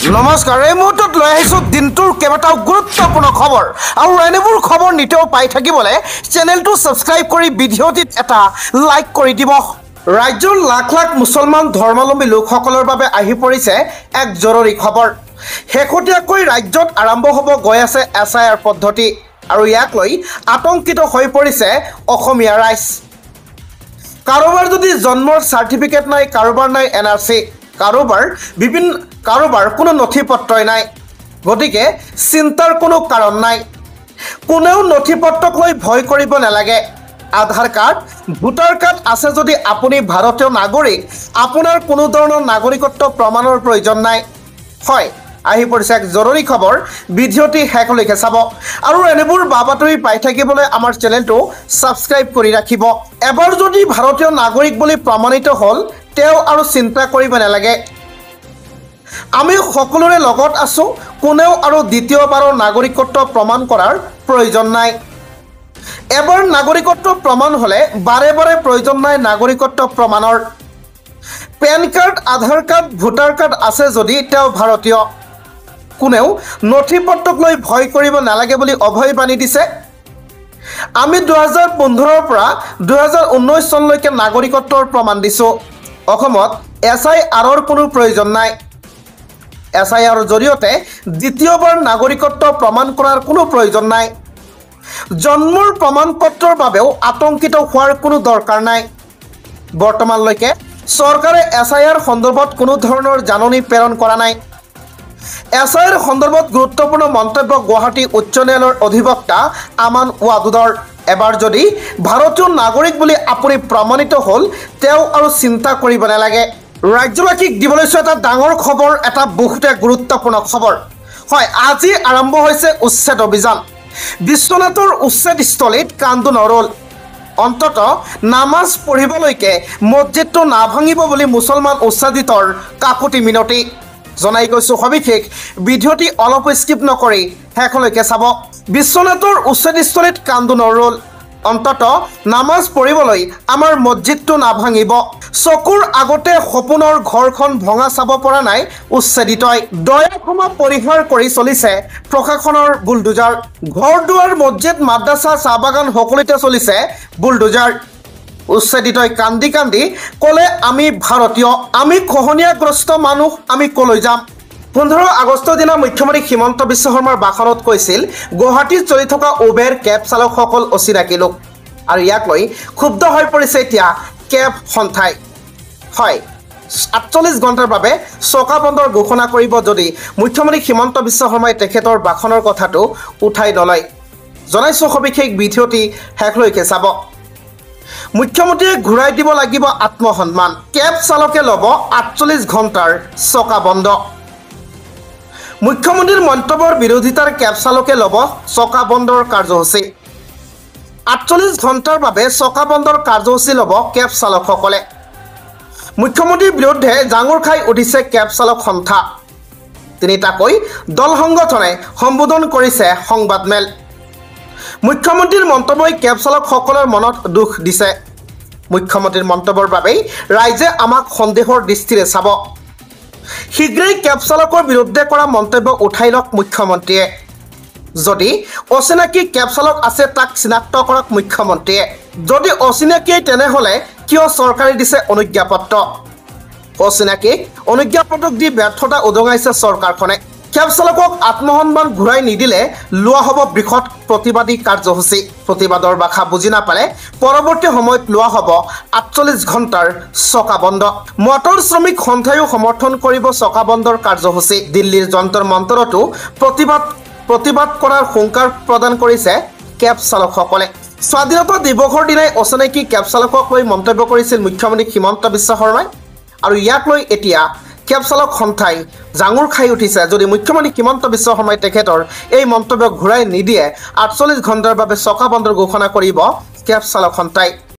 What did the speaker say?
নমস্কাৰ এই মুহূৰ্তত লৈ আহিছোঁ দিনটোৰ কেইবাটাও গুৰুত্বপূৰ্ণ খবৰ আৰু এনেবোৰ খবৰ নিতেও পাই থাকিবলৈ চেনেলটো ছাবস্ক্ৰাইব কৰি ভিডিঅ'টিত এটা লাইক কৰি দিব। ৰাজ্যৰ লাখ লাখ মুছলমান ধৰ্মাৱলম্বী লোকসকলৰ বাবে আহি পৰিছে এক জৰুৰী খবৰ। শেহতীয়াকৈ ৰাজ্যত আৰম্ভ হ'ব গৈ আছে SIR পদ্ধতি আৰু ইয়াক লৈ আতংকিত হৈ পৰিছে অসমীয়া ৰাইজ। কাৰোবাৰ যদি জন্মৰ চাৰ্টিফিকেট নাই, কাৰোবাৰ নাই NRC, কাৰোবাৰ কোনো নথি পত্ৰই নাই, গতিকে চিন্তাৰ কোনো কাৰণ নাই। কোনেও নথি পত্ৰক লৈ ভয় কৰিব নালাগে। আধাৰ কাৰ্ড, ভোটাৰ কাৰ্ড আছে যদি আপুনি ভাৰতীয় নাগৰিক, আপোনাৰ কোনো ধৰণৰ নাগৰিকত্ব প্ৰমাণৰ প্ৰয়োজন নাই। হয়, আহি পৰিছে এক জৰুৰী খবৰ, ভিডিঅ'টি শেষলৈকে চাব আৰু এনেবোৰ বাতৰি পাই থাকিবলৈ আমাৰ চেনেলটো ছাবস্ক্ৰাইব কৰি ৰাখিব। এবাৰ যদি ভাৰতীয় নাগৰিক বুলি প্ৰমাণিত হ'ল, তেওঁ আৰু চিন্তা কৰিব নালাগে। আমি সকলোৰে লগত আছোঁ, কোনেও আৰু দ্বিতীয়বাৰৰ নাগৰিকত্ব প্ৰমাণ কৰাৰ প্ৰয়োজন নাই। এবাৰ নাগৰিকত্ব প্ৰমাণ হ'লে বাৰে বাৰে প্ৰয়োজন নাই নাগৰিকত্ব প্ৰমাণৰ। পেন কাৰ্ড, আধাৰ কাৰ্ড, ভোটাৰ কাৰ্ড আছে যদি তেওঁ ভাৰতীয়। কোনেও নথি পত্ৰক লৈ ভয় কৰিব নালাগে বুলি অভয়বাণী দিছে। আমি 2015ৰ পৰা 2019 চনলৈকে নাগৰিকত্বৰ প্ৰমাণ দিছোঁ। অসমত SIRৰ কোনো প্ৰয়োজন নাই। SIRৰ জৰিয়তে দ্বিতীয়বাৰ নাগৰিকত্ব প্ৰমাণ কৰাৰ কোনো প্ৰয়োজন নাই। জন্মৰ প্ৰমাণ পত্ৰৰ বাবেও আতংকিত হোৱাৰ কোনো দৰকাৰ নাই। বৰ্তমানলৈকে চৰকাৰে SIR সন্দৰ্ভত কোনো ধৰণৰ জাননী প্ৰেৰণ কৰা নাই। SIR সন্দৰ্ভত গুৰুত্বপূৰ্ণ মন্তব্য গুৱাহাটী উচ্চ ন্যায়ালয়ৰ অধিবক্তা আমান ৱাদুদৰ। এবাৰ যদি ভাৰতীয় নাগৰিক বুলি আপুনি প্ৰমাণিত হ'ল, তেওঁ আৰু চিন্তা কৰিব নালাগে। ৰাজ্যবাসীক দিবলৈ এটা ডাঙৰ খবৰ, এটা বহুতে গুৰুত্বপূৰ্ণ খবৰ। হয়, আজি আৰম্ভ হৈছে উচ্ছেদ অভিযান। বিশ্বনাথৰ উচ্ছেদস্থলীত কান্দো নৰল। অন্তত নামাজ পঢ়িবলৈকে মছজিদটো নাভাঙিব বুলি মুছলমান উচ্ছেদিতৰ কাকুতি মিনতি জনাই গৈছোঁ। সবিশেষ ভিডিঅ'টি অলপ স্কিপ নকৰি শেষলৈকে চাব। বিশ্বনাথৰ উচ্ছেদস্থলীত কান্দো নৰল। অন্তত নামাজ পঢ়িবলৈ আমাৰ মছজিদটো নাভাঙিব। চকুৰ আগতে সপোনৰ ঘৰখন ভঙা চাব পৰা নাই উচ্ছেদিতই। দয়াক্ষমা পৰিহাৰ কৰি চলিছে প্ৰশাসনৰ বুলডোজাৰ। ঘৰ দুৱাৰ, মছজিদ, মাদ্ৰাছা, চাহ বাগান সকলোতে চলিছে বুলডোজাৰ। উচ্ছেদিতই কান্দি কান্দি ক'লে, আমি ভাৰতীয়, আমি খহনীয়াগ্ৰস্ত মানুহ, আমি ক'লৈ যাম। 15 আগষ্টৰ দিনা মুখ্যমন্ত্ৰী হিমন্ত বিশ্ব শৰ্মাৰ ভাষণত কৈছিল, গুৱাহাটীত চলি থকা উবেৰ কেব চালকসকল অচিনাকি লোক। আৰু ইয়াক লৈ ক্ষুব্ধ হৈ পৰিছে এতিয়া কেব সন্থাই। হয়, 48 ঘণ্টাৰ বাবে চকা বন্ধৰ ঘোষণা কৰিব যদি মুখ্যমন্ত্ৰী হিমন্ত বিশ্ব শৰ্মাই তেখেতৰ ভাষণৰ কথাটো উঠাই নলয়। জনাইছোঁ সবিশেষ ভিডিঅ'টি শেষলৈকে চাব। মুখ্যমন্ত্ৰীয়ে ঘূৰাই দিব লাগিব আত্মসন্মান। কেব চালকে ল'ব 48 ঘণ্টাৰ চকা বন্ধ। মুখ্যমন্ত্ৰীৰ মন্তব্যৰ বিৰোধিতাৰ কেব চালকে ল'ব চকা বন্ধৰ কাৰ্যসূচী। 48 ঘণ্টাৰ বাবে চকা বন্ধৰ কাৰ্যসূচী ল'ব কেব চালকসকলে। মুখ্যমন্ত্ৰীৰ বিৰুদ্ধে জাঙুৰ খাই উঠিছে কেব চালক সন্থা। তিনিটাকৈ দল সংগঠনে সম্বোধন কৰিছে সংবাদমেল। মুখ্যমন্ত্ৰীৰ মন্তব্যই কেব চালকসকলৰ মনত দুখ দিছে। মুখ্যমন্ত্ৰীৰ মন্তব্যৰ বাবেই ৰাইজে আমাক সন্দেহৰ দৃষ্টিৰে চাব। শীঘ্ৰেই কেব চালকৰ বিৰুদ্ধে কৰা মন্তব্য উঠাই লওক মুখ্যমন্ত্ৰীয়ে। যদি অচিনাকি কেব চালক আছে, তাক চিনাক্ত কৰক মুখ্যমন্ত্ৰীয়ে। যদি অচিনাকিয়েই, তেনেহ'লে কিয় চৰকাৰে দিছে অনুজ্ঞাপত্ৰ? অচিনাকিক অনুজ্ঞাপত্ৰক দি ব্যৰ্থতা উদঙাইছে চৰকাৰখনে। কেব চালকক আত্মসন্মান ঘূৰাই নিদিলে লোৱা হ'ব বৃহৎ প্ৰতিবাদী কাৰ্যসূচী। প্ৰতিবাদৰ ভাষা বুজি নাপালে পৰৱৰ্তী সময়ত লোৱা হ'ব 48 ঘণ্টাৰ চকা বন্ধ। মটৰ শ্ৰমিক সন্থাইও সমৰ্থন কৰিব চকা বন্ধৰ কাৰ্যসূচী। দিল্লীৰ যন্তৰ মন্তৰতো প্ৰতিবাদ কৰাৰ হুংকাৰ প্ৰদান কৰিছে কেব চালকসকলে। স্বাধীনতা দিৱসৰ দিনাই অচিনাকি কেব চালকক লৈ মন্তব্য কৰিছিল মুখ্যমন্ত্ৰী হিমন্ত বিশ্ব শৰ্মাই। আৰু ইয়াক লৈ এতিয়া কেব চালক সন্থাই জাঙুৰ খাই উঠিছে যদি মুখ্যমন্ত্ৰী হিমন্ত বিশ্ব শৰ্মাই তেখেতৰ এই মন্তব্য ঘূৰাই নিদিয়ে। 48 ঘণ্টাৰ বাবে চকা বন্ধৰ ঘোষণা কৰিব কেব চালক সন্থাই।